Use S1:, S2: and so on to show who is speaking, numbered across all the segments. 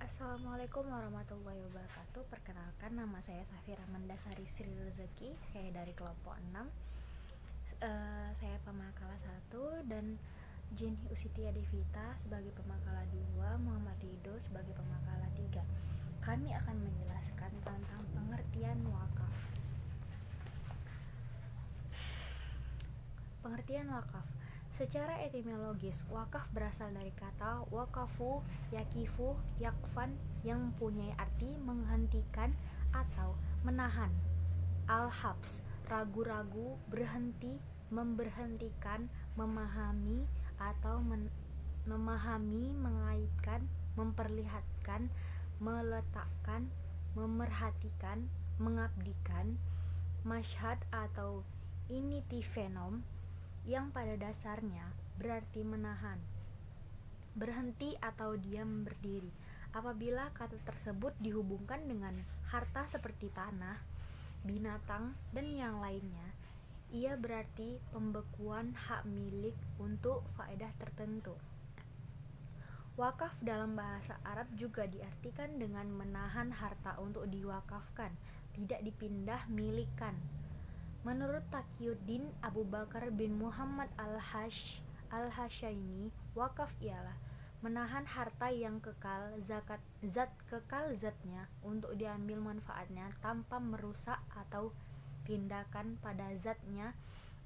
S1: Assalamualaikum warahmatullahi wabarakatuh. Perkenalkan, nama saya Safira Mendasari Sri Rezeki. Saya dari kelompok 6. Saya pemakala 1 dan Jenny Usitia Devita sebagai pemakala 2, Muhammad Rido sebagai pemakala 3. Kami akan menjelaskan tentang pengertian wakaf. Pengertian wakaf. Secara etimologis, wakaf berasal dari kata waqafu, yakifu, yakfan yang mempunyai arti menghentikan atau menahan. Al-habs, ragu-ragu, berhenti, memberhentikan, memahami atau memahami, mengaitkan, memperlihatkan, meletakkan, memerhatikan, mengabdikan. Masyhad atau initifenom yang pada dasarnya berarti menahan, berhenti atau diam berdiri. Apabila kata tersebut dihubungkan dengan harta seperti tanah, binatang, dan yang lainnya, ia berarti pembekuan hak milik untuk faedah tertentu. Wakaf dalam bahasa Arab juga diartikan dengan menahan harta untuk diwakafkan, tidak dipindah milikan. Menurut Taqiyuddin Abu Bakar bin Muhammad al-Hasyaini, wakaf ialah menahan harta yang kekal, zat kekal zatnya untuk diambil manfaatnya tanpa merusak atau tindakan pada zatnya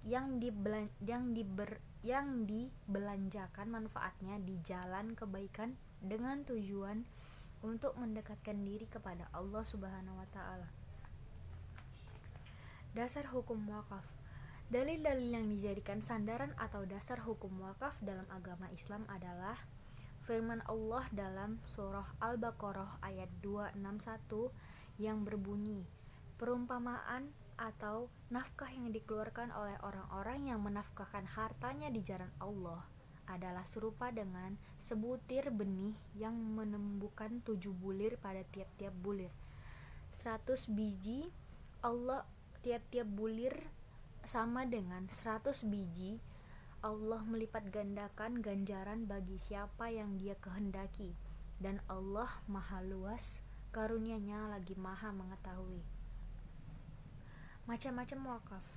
S1: yang dibelanjakan manfaatnya di jalan kebaikan dengan tujuan untuk mendekatkan diri kepada Allah Subhanahu wa taala. Dasar hukum wakaf. Dalil-dalil yang dijadikan sandaran atau dasar hukum wakaf dalam agama Islam adalah firman Allah dalam surah Al-Baqarah ayat 261 yang berbunyi, perumpamaan atau nafkah yang dikeluarkan oleh orang-orang yang menafkahkan hartanya di jalan Allah adalah serupa dengan sebutir benih yang menumbuhkan 7 bulir pada tiap-tiap bulir. 100 biji tiap-tiap bulir sama dengan 100 biji. Allah melipat gandakan ganjaran bagi siapa yang Dia kehendaki, dan Allah Maha Luas karunia-Nya lagi Maha mengetahui. Macam-macam wakaf.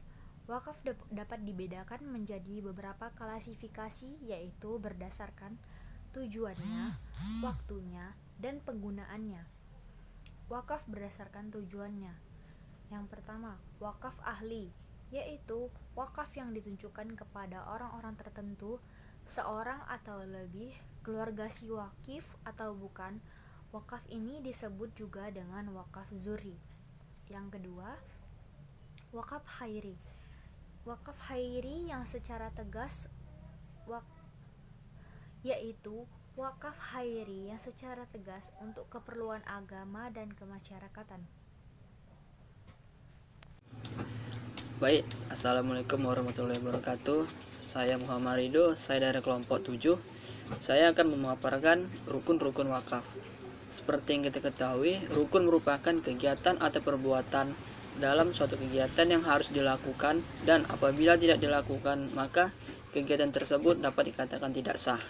S1: Wakaf dapat dibedakan menjadi beberapa klasifikasi, yaitu berdasarkan tujuannya, waktunya, dan penggunaannya. Wakaf berdasarkan tujuannya. Yang pertama, wakaf ahli, yaitu wakaf yang ditujukan kepada orang-orang tertentu, seorang atau lebih, keluarga si wakif atau bukan. Wakaf ini disebut juga dengan wakaf zuri. Yang kedua, wakaf khairi. Wakaf khairi yang secara tegas yaitu wakaf khairi yang secara tegas untuk keperluan agama dan kemasyarakatan.
S2: Baik, Assalamualaikum warahmatullahi wabarakatuh. Saya Muhammad Rido, saya dari kelompok 7. Saya akan memaparkan rukun-rukun wakaf. Seperti yang kita ketahui, rukun merupakan kegiatan atau perbuatan dalam suatu kegiatan yang harus dilakukan, dan apabila tidak dilakukan, maka kegiatan tersebut dapat dikatakan tidak sah.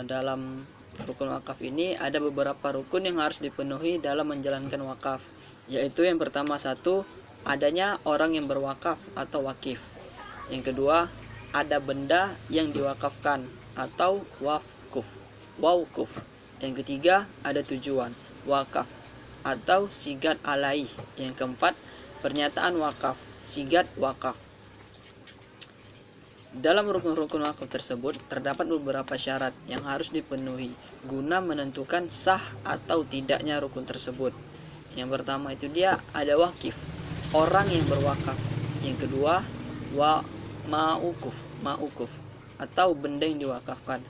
S2: Dalam rukun wakaf ini ada beberapa rukun yang harus dipenuhi dalam menjalankan wakaf, yaitu yang pertama, satu, adanya orang yang berwakaf atau wakif. Yang kedua, ada benda yang diwakafkan atau waquf. Yang ketiga, ada tujuan wakaf atau sigat alaih. Yang keempat, pernyataan wakaf, sigat wakaf. Dalam rukun-rukun wakaf tersebut terdapat beberapa syarat yang harus dipenuhi guna menentukan sah atau tidaknya rukun tersebut. Yang pertama itu dia ada wakif, orang yang berwakaf. Yang kedua, ma'ukuf atau benda yang diwakafkan.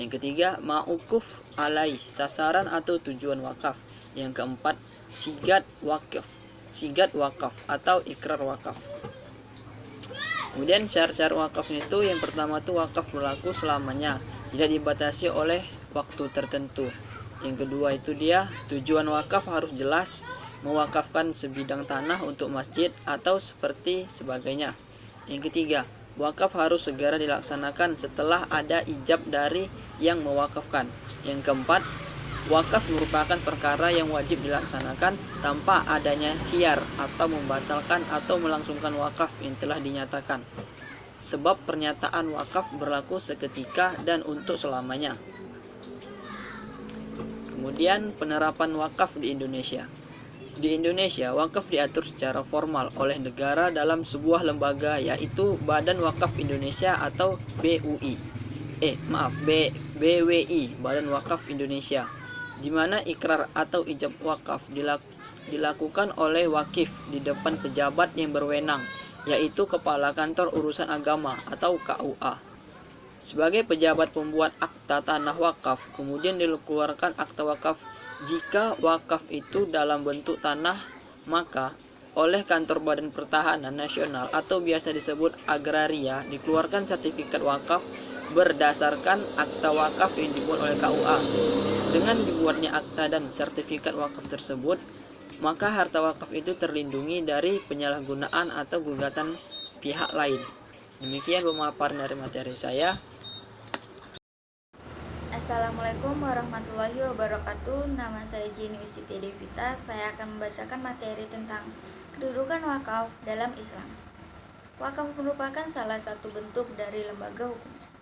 S2: Yang ketiga, ma'ukuf alaih, sasaran atau tujuan wakaf. Yang keempat, sigat wakaf atau ikrar wakaf. Kemudian syarat-syarat wakafnya itu, yang pertama itu wakaf berlaku selamanya, tidak dibatasi oleh waktu tertentu. Yang kedua itu dia tujuan wakaf harus jelas, mewakafkan sebidang tanah untuk masjid atau seperti sebagainya. Yang ketiga, wakaf harus segera dilaksanakan setelah ada ijab dari yang mewakafkan. Yang keempat, Wakaf merupakan perkara yang wajib dilaksanakan tanpa adanya khiyar atau membatalkan atau melangsungkan wakaf yang telah dinyatakan. Sebab pernyataan wakaf berlaku seketika dan untuk selamanya. Kemudian penerapan wakaf di Indonesia. Di Indonesia, wakaf diatur secara formal oleh negara dalam sebuah lembaga yaitu Badan Wakaf Indonesia atau BWI, Badan Wakaf Indonesia, di mana ikrar atau ijab wakaf dilakukan oleh wakif di depan pejabat yang berwenang, yaitu Kepala Kantor Urusan Agama atau KUA. Sebagai pejabat pembuat akta tanah wakaf, kemudian dikeluarkan akta wakaf. Jika wakaf itu dalam bentuk tanah, maka oleh Kantor Badan Pertahanan Nasional atau biasa disebut agraria dikeluarkan sertifikat wakaf berdasarkan akta wakaf yang dibuat oleh KUA. Dengan dibuatnya akta dan sertifikat wakaf tersebut, maka harta wakaf itu terlindungi dari penyalahgunaan atau gugatan pihak lain. Demikian pemaparan dari materi saya.
S1: Assalamualaikum warahmatullahi wabarakatuh. Nama saya Jenny Usiti Devita. Saya akan membacakan materi tentang kedudukan wakaf dalam Islam. Wakaf merupakan salah satu bentuk dari lembaga hukum Islam.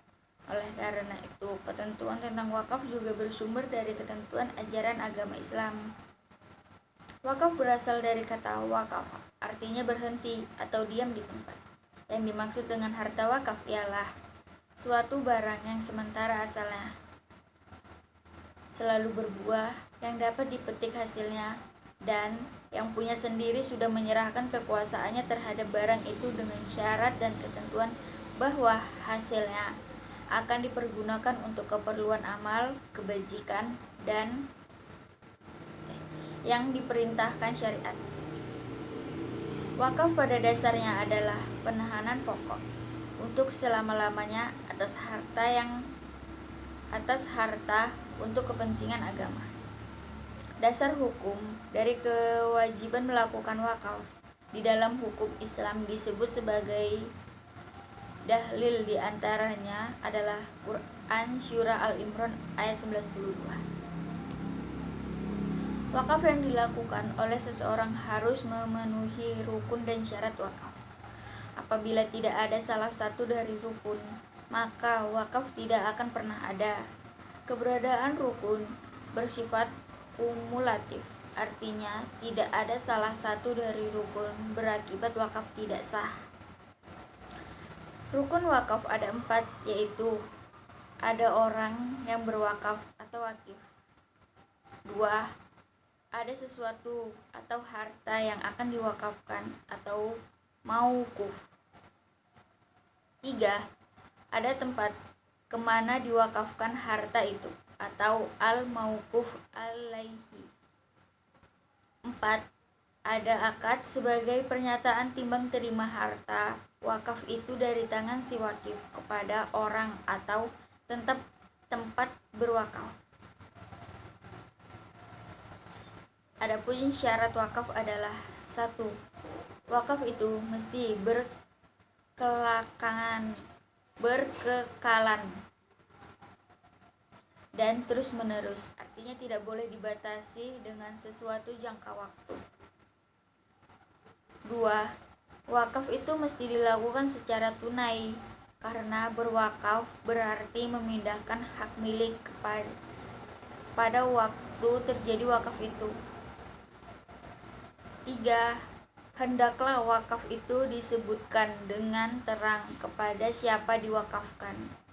S1: Oleh karena itu, ketentuan tentang wakaf juga bersumber dari ketentuan ajaran agama Islam. Wakaf berasal dari kata wakaf, artinya berhenti atau diam di tempat. Yang dimaksud dengan harta wakaf ialah suatu barang yang sementara asalnya selalu berbuah, yang dapat dipetik hasilnya, dan yang punya sendiri sudah menyerahkan kekuasaannya terhadap barang itu dengan syarat dan ketentuan bahwa hasilnya akan dipergunakan untuk keperluan amal, kebajikan, dan yang diperintahkan syariat. Wakaf pada dasarnya adalah penahanan pokok untuk selama-lamanya atas harta untuk kepentingan agama. Dasar hukum dari kewajiban melakukan wakaf di dalam hukum Islam disebut sebagai dalil, diantaranya adalah Quran Surah Al-Imran ayat 92. Wakaf yang dilakukan oleh seseorang harus memenuhi rukun dan syarat wakaf. Apabila tidak ada salah satu dari rukun, maka wakaf tidak akan pernah ada. Keberadaan rukun bersifat kumulatif, artinya tidak ada salah satu dari rukun berakibat wakaf tidak sah. Rukun wakaf ada 4, yaitu ada orang yang berwakaf atau wakif. 2. Ada sesuatu atau harta yang akan diwakafkan atau mauquf. 3. Ada tempat kemana diwakafkan harta itu atau al-mauquf alaihi. 4. Ada akad sebagai pernyataan timbang terima harta wakaf itu dari tangan si wakif kepada orang atau tempat berwakaf. Adapun syarat wakaf adalah 1. Wakaf itu mesti berkekalan dan terus menerus, artinya tidak boleh dibatasi dengan sesuatu jangka waktu. 2. Wakaf itu mesti dilakukan secara tunai, karena berwakaf berarti memindahkan hak milik pada waktu terjadi wakaf itu. 3. Hendaklah wakaf itu disebutkan dengan terang kepada siapa diwakafkan.